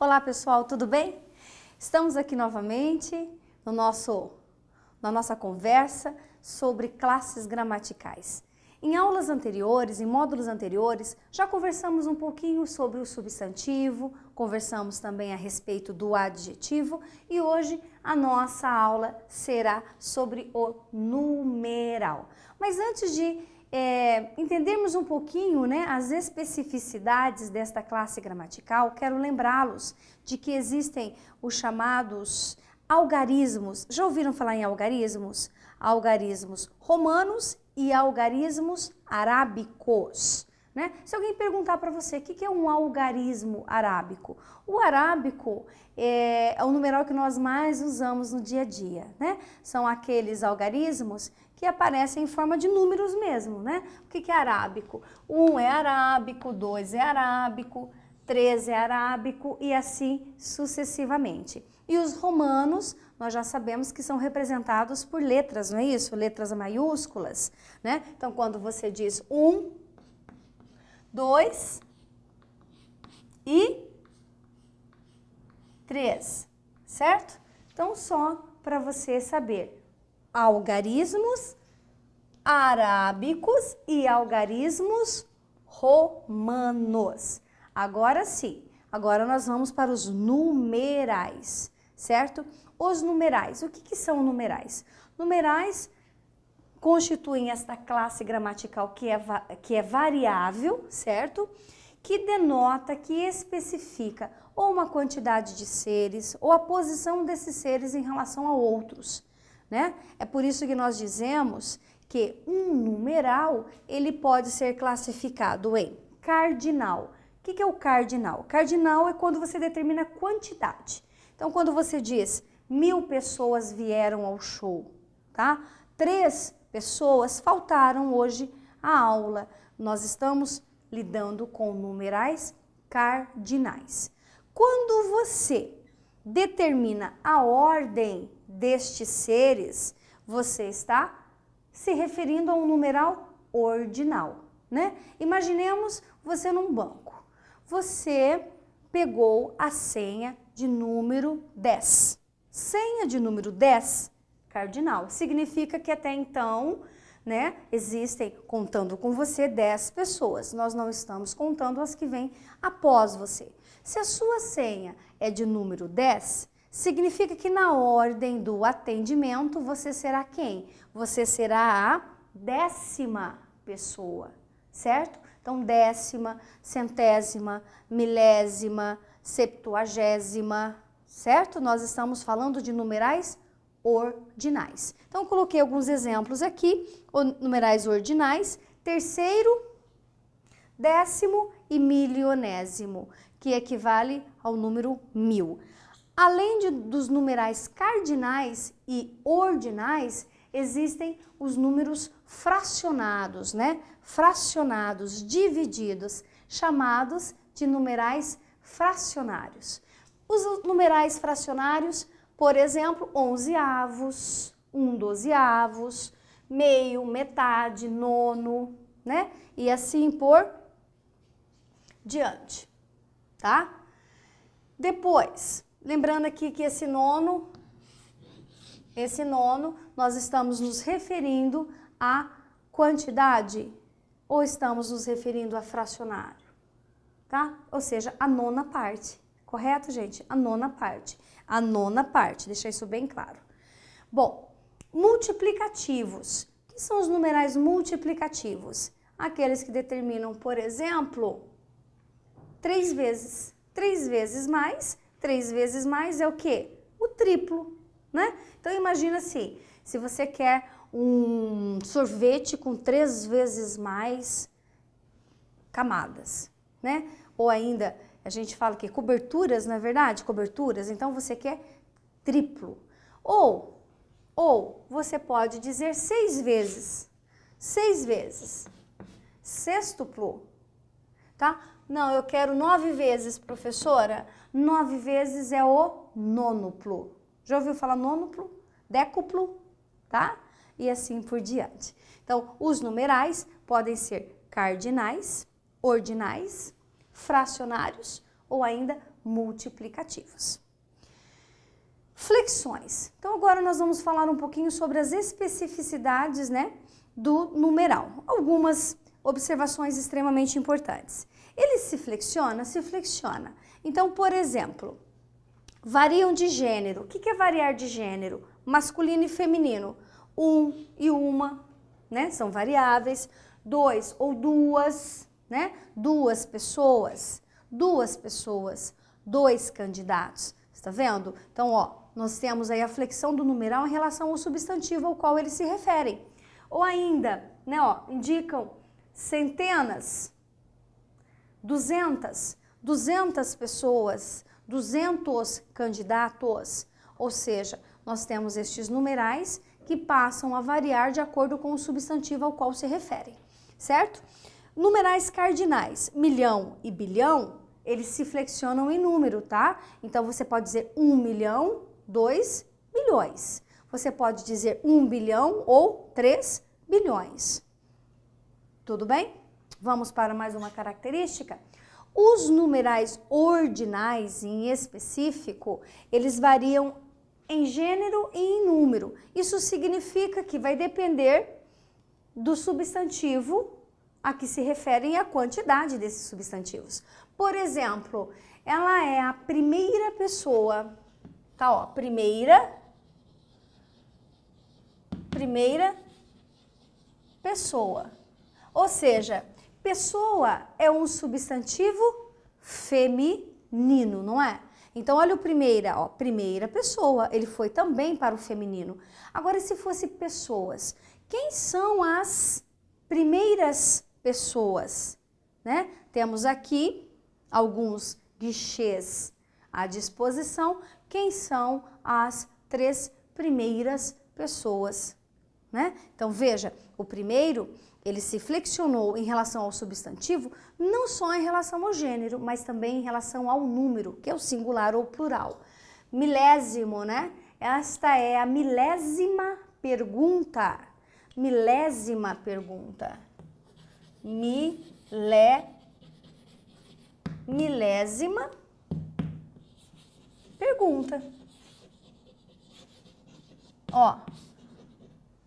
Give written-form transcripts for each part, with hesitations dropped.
Olá pessoal, tudo bem? Estamos aqui novamente na nossa conversa sobre classes gramaticais. Em aulas anteriores, em módulos anteriores, já conversamos um pouquinho sobre o substantivo, conversamos também a respeito do adjetivo e hoje a nossa aula será sobre o numeral. Mas antes de entendermos um pouquinho, né, as especificidades desta classe gramatical, quero lembrá-los de que existem os chamados algarismos. Já ouviram falar em algarismos? Algarismos romanos e algarismos arábicos, né? Se alguém perguntar para você o que é um algarismo arábico, o arábico é o numeral que nós mais usamos no dia a dia, né? São aqueles algarismos que aparecem em forma de números mesmo, né? O que é arábico? 1 é arábico, 2 é arábico, 3 é arábico e assim sucessivamente. E os romanos, nós já sabemos que são representados por letras, não é isso? Letras maiúsculas, né? Então, quando você diz 1, 2 e 3, certo? Então, só para você saber, algarismos arábicos e algarismos romanos. Agora sim, agora nós vamos para os numerais, certo? Os numerais, o que são numerais? Numerais constituem esta classe gramatical que é variável, certo? Que denota, que especifica ou uma quantidade de seres ou a posição desses seres em relação a outros, né? É por isso que nós dizemos que um numeral, ele pode ser classificado em cardinal. O que é o cardinal? Cardinal é quando você determina a quantidade. Então, quando você diz 1000 pessoas vieram ao show, tá? 3 pessoas faltaram hoje à aula. Nós estamos lidando com numerais cardinais. Quando você determina a ordem destes seres, você está se referindo a um numeral ordinal, né? Imaginemos você num banco. Você pegou a senha de número 10. Senha de número 10, cardinal. Significa que até então, né, existem, contando com você, 10 pessoas. Nós não estamos contando as que vêm após você. Se a sua senha é de número 10, significa que na ordem do atendimento você será quem? Você será a 10ª pessoa, certo? Então, 10ª, centésima, milésima, 70ª, certo? Nós estamos falando de numerais ordinais. Então, coloquei alguns exemplos aqui, numerais ordinais, terceiro, 10º e milionésimo, que equivale ao número 1000. Além dos numerais cardinais e ordinais, existem os números fracionados, né? Fracionados, divididos, chamados de numerais fracionários. Os numerais fracionários, por exemplo, 11avos, 1/12avos, meio, metade, nono, né? E assim por diante, tá? Depois, lembrando aqui que esse nono, nós estamos nos referindo à quantidade ou estamos nos referindo a fracionário, tá? Ou seja, a 9ª parte, correto, gente? A 9ª parte. A 9ª parte, deixa isso bem claro. Bom, multiplicativos. O que são os numerais multiplicativos? Aqueles que determinam, por exemplo, 3 vezes. 3 vezes mais é o quê? O triplo, né? Então, imagina assim, se você quer um sorvete com 3 vezes mais camadas, né? Ou ainda, a gente fala que coberturas, não é verdade? Coberturas, então você quer triplo. Ou você pode dizer 6 vezes. 6 vezes. Sextuplo, tá? Não, eu quero 9 vezes, professora. 9 vezes é o nonuplo. Já ouviu falar nônuplo, décuplo, tá? E assim por diante. Então, os numerais podem ser cardinais, ordinais, fracionários ou ainda multiplicativos. Flexões. Então, agora nós vamos falar um pouquinho sobre as especificidades, né, do numeral. Algumas observações extremamente importantes. Ele se flexiona? Se flexiona. Então, por exemplo, variam de gênero. O que é variar de gênero? Masculino e feminino. Um e uma, né? São variáveis. Dois ou duas, né? Duas pessoas, dois candidatos. Está vendo? Então, ó, nós temos aí a flexão do numeral em relação ao substantivo ao qual eles se referem. Ou ainda, né, ó, indicam centenas, 200 pessoas, 200 candidatos. Ou seja, nós temos estes numerais que passam a variar de acordo com o substantivo ao qual se referem, certo? Numerais cardinais, milhão e bilhão, eles se flexionam em número, tá? Então, você pode dizer 1 milhão, 2 bilhões. Você pode dizer 1 bilhão ou 3 bilhões. Tudo bem? Vamos para mais uma característica. Os numerais ordinais, em específico, eles variam em gênero e em número. Isso significa que vai depender do substantivo a que se referem a quantidade desses substantivos. Por exemplo, ela é a primeira pessoa, tá, ó, primeira pessoa. Ou seja, pessoa é um substantivo feminino, não é? Então, olha o primeira, ó, primeira pessoa, ele foi também para o feminino. Agora, se fosse pessoas, quem são as primeiras pessoas, né? Temos aqui alguns guichês à disposição. Quem são as 3 primeiras pessoas, né? Então, veja, o primeiro, ele se flexionou em relação ao substantivo, não só em relação ao gênero, mas também em relação ao número, que é o singular ou plural. Milésimo, né? Esta é a milésima pergunta. Milésima pergunta. Milésima pergunta. Ó,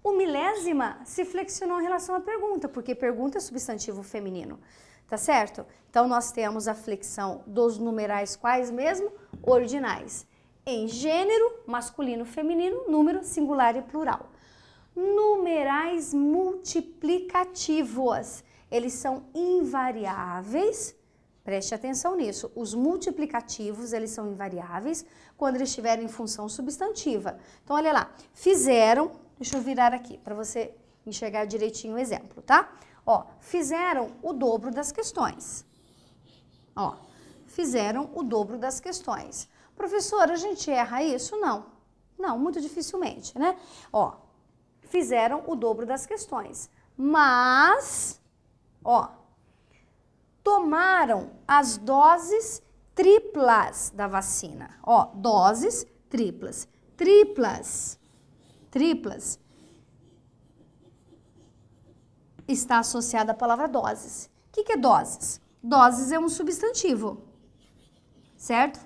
o milésima se flexionou em relação à pergunta, porque pergunta é substantivo feminino, tá certo? Então, nós temos a flexão dos numerais quais mesmo? Ordinais. Em gênero, masculino, feminino, número, singular e plural. Numerais multiplicativos. Eles são invariáveis, preste atenção nisso. Os multiplicativos, eles são invariáveis quando eles estiverem em função substantiva. Então, olha lá, fizeram, deixa eu virar aqui para você enxergar direitinho o exemplo, tá? Ó, fizeram o dobro das questões. Ó, fizeram o dobro das questões. Professora, a gente erra isso? Não. Não, muito dificilmente, né? Ó, fizeram o dobro das questões. Mas, ó, tomaram as doses triplas da vacina. Ó, doses triplas. Triplas está associada à palavra doses. O que é doses? Doses é um substantivo, certo?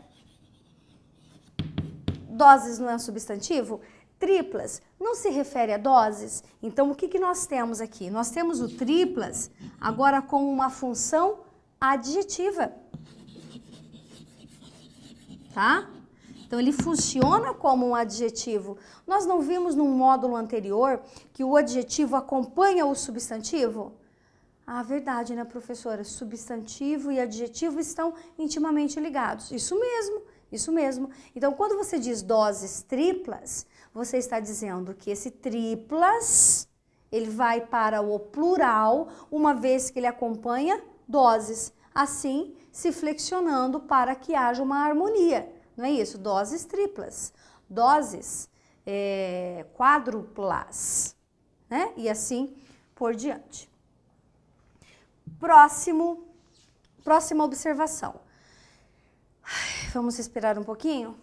Doses não é um substantivo? Triplas não se refere a doses. Então, o que nós temos aqui? Nós temos o triplas agora com uma função adjetiva, tá? Então, ele funciona como um adjetivo. Nós não vimos no módulo anterior que o adjetivo acompanha o substantivo? Ah, verdade, né, professora? Substantivo e adjetivo estão intimamente ligados. Isso mesmo, isso mesmo. Então, quando você diz doses triplas, você está dizendo que esse triplas, ele vai para o plural, uma vez que ele acompanha doses. Assim, se flexionando para que haja uma harmonia. Não é isso? Doses triplas, doses quádruplas, né? E assim por diante. Próxima observação. Vamos respirar um pouquinho?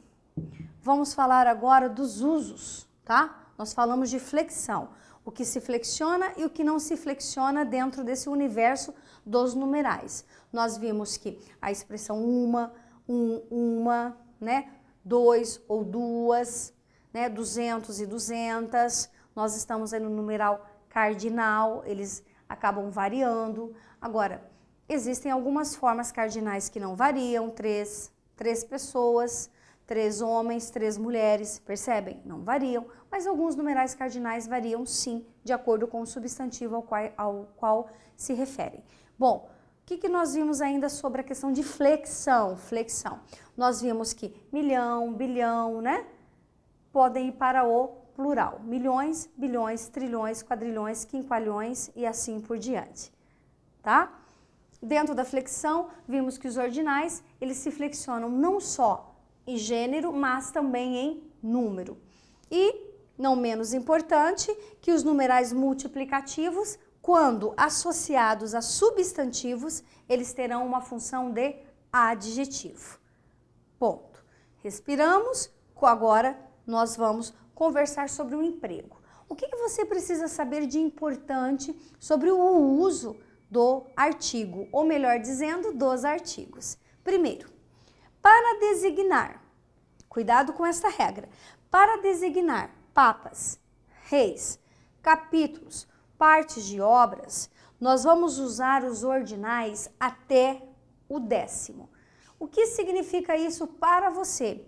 vamos falar agora dos usos, tá? Nós falamos de flexão, o que se flexiona e o que não se flexiona dentro desse universo dos numerais. Nós vimos que a expressão uma, né? 2 ou duas, né? 200 e 200, nós estamos aí no numeral cardinal, eles acabam variando. Agora, existem algumas formas cardinais que não variam, três pessoas, 3 homens, 3 mulheres, percebem? Não variam, mas alguns numerais cardinais variam sim, de acordo com o substantivo ao qual se referem. Bom, o que nós vimos ainda sobre a questão de flexão? Nós vimos que milhão, bilhão, né? Podem ir para o plural. Milhões, bilhões, trilhões, quadrilhões, quinqualhões e assim por diante, tá? Dentro da flexão, vimos que os ordinais, eles se flexionam não só em gênero, mas também em número. E, não menos importante, que os numerais multiplicativos, quando associados a substantivos, eles terão uma função de adjetivo. Ponto. Respiramos, agora nós vamos conversar sobre o emprego. O que você precisa saber de importante sobre o uso do artigo, ou melhor dizendo, dos artigos? Primeiro, para designar, cuidado com essa regra, para designar papas, reis, capítulos, partes de obras, nós vamos usar os ordinais até o 10º. O que significa isso para você?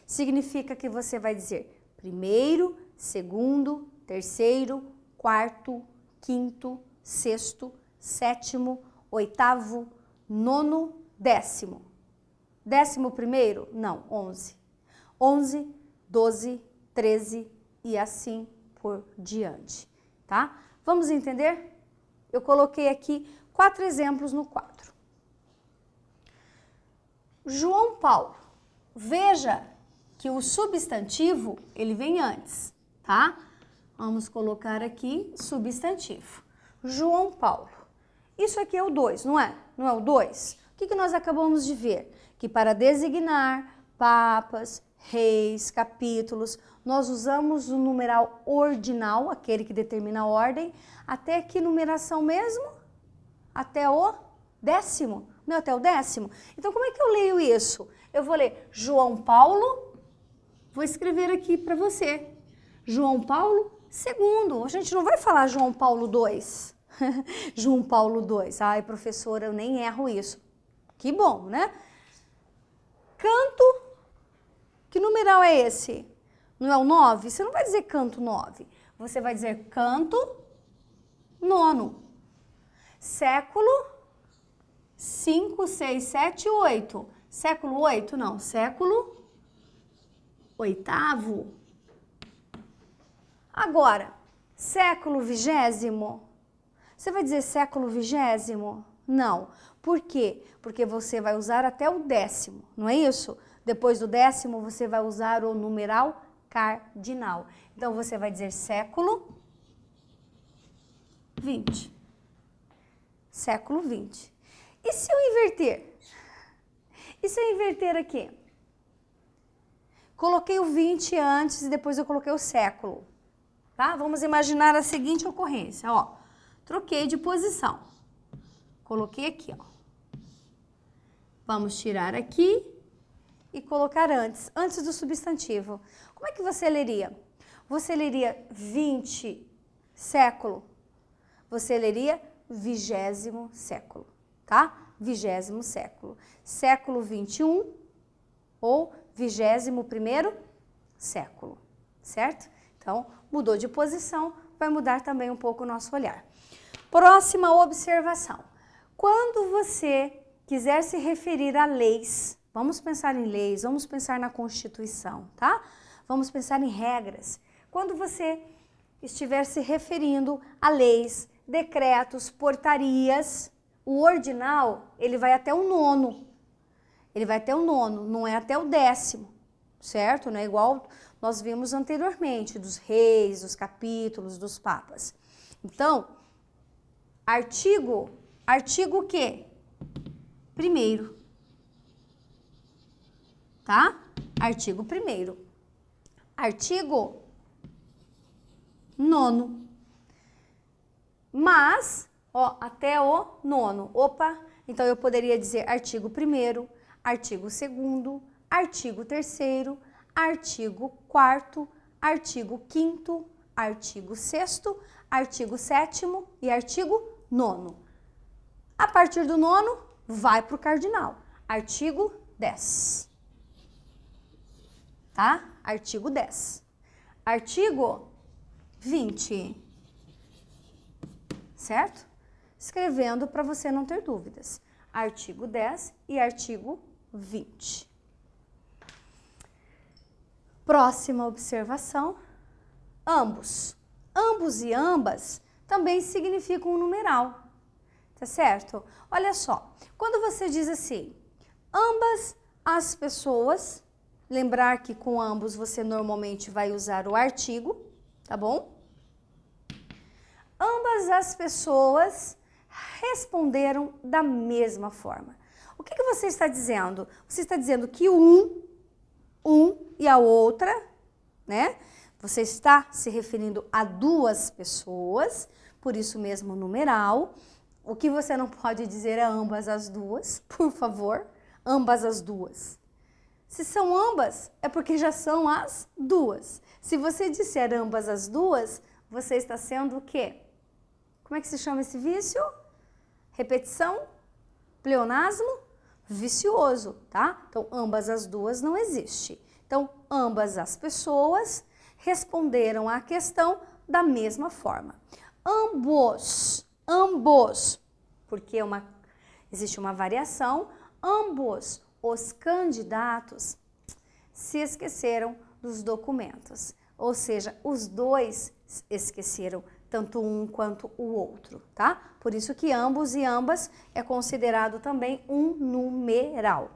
Significa que você vai dizer primeiro, segundo, terceiro, quarto, quinto, sexto, sétimo, oitavo, nono, 10º. 11º? Não, 11. 11, 12, 13 e assim por diante, tá? Vamos entender? Eu coloquei aqui 4 exemplos no quadro. João Paulo. Veja que o substantivo, ele vem antes, tá? Vamos colocar aqui substantivo. João Paulo. Isso aqui é o 2, não é? Não é o 2? O que nós acabamos de ver? Que para designar papas, reis, capítulos, nós usamos o numeral ordinal, aquele que determina a ordem, até que numeração mesmo? Até o 10º. Não, até o 10º. Então, como é que eu leio isso? Eu vou ler João Paulo, vou escrever aqui para você. João Paulo II. A gente não vai falar João Paulo II. João Paulo II. Ai, professora, eu nem erro isso. Que bom, né? Canto, que numeral é esse? Não é o 9? Você não vai dizer canto 9. Você vai dizer canto 9. Século 5, 6, 7, 8. Século 8? Não. Século 8º. Agora, século 20º. Você vai dizer século 20º? Não. Por quê? Porque você vai usar até o 10º, não é isso? Depois do 10º, você vai usar o numeral cardinal. Então, você vai dizer século 20. Século 20. E se eu inverter? E se eu inverter aqui? Coloquei o 20 antes e depois eu coloquei o século. Tá? Vamos imaginar a seguinte ocorrência, ó. Troquei de posição. Coloquei aqui, ó. Vamos tirar aqui e colocar antes do substantivo. Como é que você leria? Você leria 20 século? Você leria 20º século, tá? 20º século. Século 21 ou 21º século, certo? Então, mudou de posição, vai mudar também um pouco o nosso olhar. Próxima observação. Quando você quiser se referir a leis, vamos pensar em leis, vamos pensar na Constituição, tá? Vamos pensar em regras. Quando você estiver se referindo a leis, decretos, portarias, o ordinal, ele vai até o 9º. Ele vai até o 9º, não é até o 10º, certo? Não é igual nós vimos anteriormente, dos reis, dos capítulos, dos papas. Então, artigo o quê? Primeiro, tá? artigo 1º, artigo 9º. Mas, ó, até o 9º. Opa, então eu poderia dizer artigo 1º, artigo 2º, artigo 3º, artigo 4º, artigo 5º, artigo 6º, artigo 7º e artigo 9º. A partir do 9º, vai para o cardinal. Artigo 10. Tá? Artigo 10. Artigo 20. Certo? Escrevendo para você não ter dúvidas. Artigo 10 e artigo 20. Próxima observação. Ambos. Ambos e ambas também significam um numeral. Tá certo? Olha só. Quando você diz assim, ambas as pessoas, lembrar que com ambos você normalmente vai usar o artigo, tá bom? Ambas as pessoas responderam da mesma forma. O que você está dizendo? Você está dizendo que um e a outra, né? Você está se referindo a duas pessoas, por isso mesmo numeral. O que você não pode dizer é ambas as duas, por favor, ambas as duas. Se são ambas, é porque já são as duas. Se você disser ambas as duas, você está sendo o quê? Como é que se chama esse vício? Repetição? Pleonasmo? Vicioso, tá? Então, ambas as duas não existe. Então, ambas as pessoas responderam à questão da mesma forma. Ambos, porque existe uma variação, ambos os candidatos se esqueceram dos documentos. Ou seja, os dois esqueceram, tanto um quanto o outro, tá? Por isso que ambos e ambas é considerado também um numeral.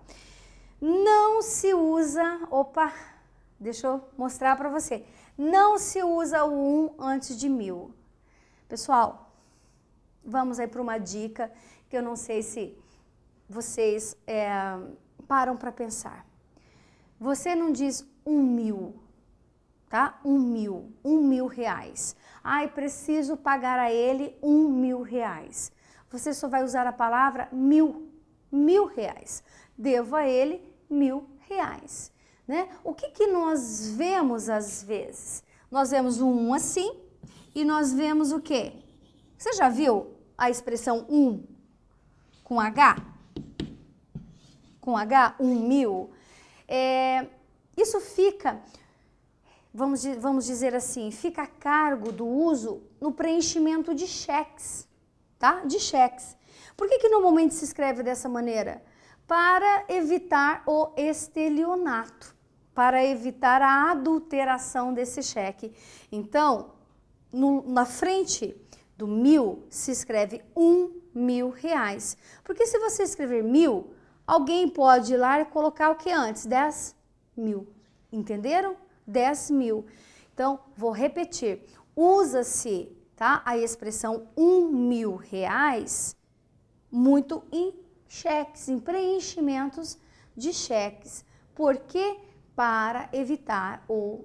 Não se usa, deixa eu mostrar para você. Não se usa o 1 antes de 1000. Pessoal, vamos aí para uma dica que eu não sei se vocês param para pensar. Você não diz 1.000, tá? 1.000 reais. Ai, preciso pagar a ele 1.000 reais. Você só vai usar a palavra 1.000 reais. Devo a ele 1.000 reais. Né? O que nós vemos às vezes? Nós vemos um 1 assim e nós vemos o quê? Você já viu a expressão 1 com H? Com H, 1.000? Isso fica, vamos dizer assim, fica a cargo do uso no preenchimento de cheques, tá? De cheques. Por que normalmente se escreve dessa maneira? Para evitar o estelionato, para evitar a adulteração desse cheque. Então, na frente do 1.000 se escreve 1.000 reais. Porque se você escrever 1.000, alguém pode ir lá e colocar o que antes? 10.000. Entenderam? 10.000. Então, vou repetir. Usa-se, tá, a expressão 1.000 reais muito em cheques, em preenchimentos de cheques. Por quê? Para evitar o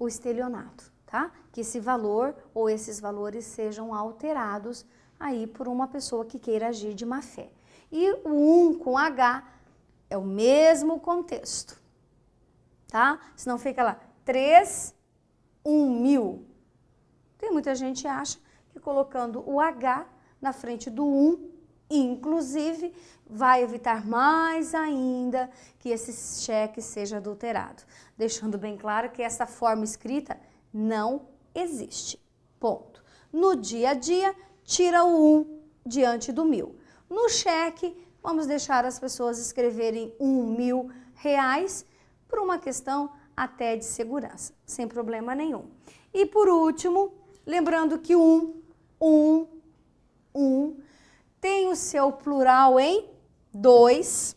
estelionato, tá? Que esse valor ou esses valores sejam alterados aí por uma pessoa que queira agir de má fé. E o 1 com H é o mesmo contexto, tá? Senão fica lá, 1.000. Tem muita gente que acha que colocando o H na frente do 1, inclusive, vai evitar mais ainda que esse cheque seja adulterado. Deixando bem claro que essa forma escrita não existe. Ponto. No dia a dia, tira o 1 diante do 1.000. No cheque, vamos deixar as pessoas escreverem 1.000 reais por uma questão até de segurança, sem problema nenhum. E por último, lembrando que 1 tem o seu plural em 2.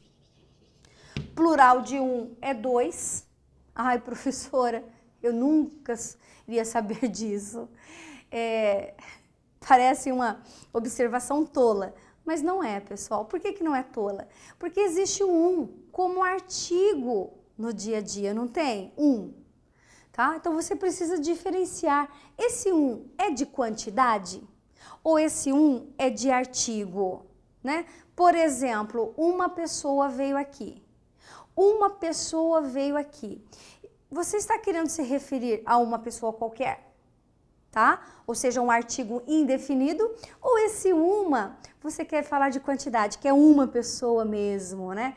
Plural de 1 é 2. Ai, professora, eu nunca iria saber disso. Parece uma observação tola. Mas não é, pessoal. Por que que não é tola? Porque existe o um como artigo no dia a dia, não tem? Um, tá? Então você precisa diferenciar. Esse um é de quantidade ou esse um é de artigo, né? Por exemplo, uma pessoa veio aqui. Uma pessoa veio aqui. Você está querendo se referir a uma pessoa qualquer? Tá? Ou seja, um artigo indefinido, ou esse uma, você quer falar de quantidade, que é uma pessoa mesmo, né?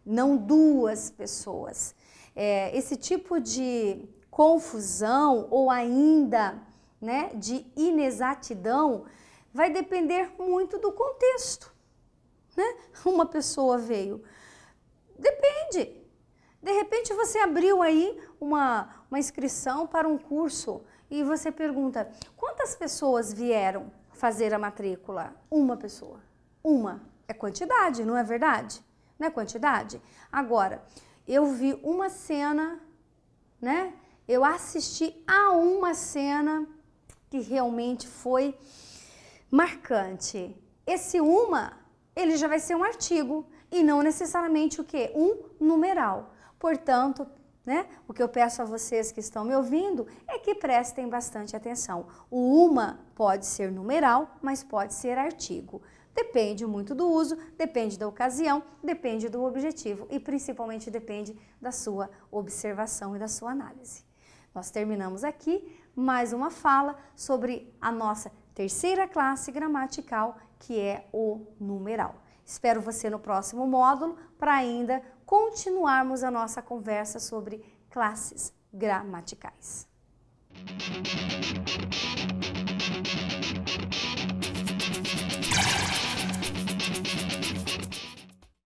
Não duas pessoas. Esse tipo de confusão ou ainda, né, de inexatidão vai depender muito do contexto, né? Uma pessoa veio. Depende. De repente você abriu aí uma inscrição para um curso e você pergunta, quantas pessoas vieram fazer a matrícula? Uma pessoa. Uma. É quantidade, não é verdade? Não é quantidade? Agora, eu vi uma cena, né? Eu assisti a uma cena que realmente foi marcante. Esse uma, ele já vai ser um artigo e não necessariamente o quê? Um numeral. Portanto, né, o que eu peço a vocês que estão me ouvindo é que prestem bastante atenção. O uma pode ser numeral, mas pode ser artigo. Depende muito do uso, depende da ocasião, depende do objetivo e principalmente depende da sua observação e da sua análise. Nós terminamos aqui mais uma fala sobre a nossa terceira classe gramatical, que é o numeral. Espero você no próximo módulo para ainda continuarmos a nossa conversa sobre classes gramaticais.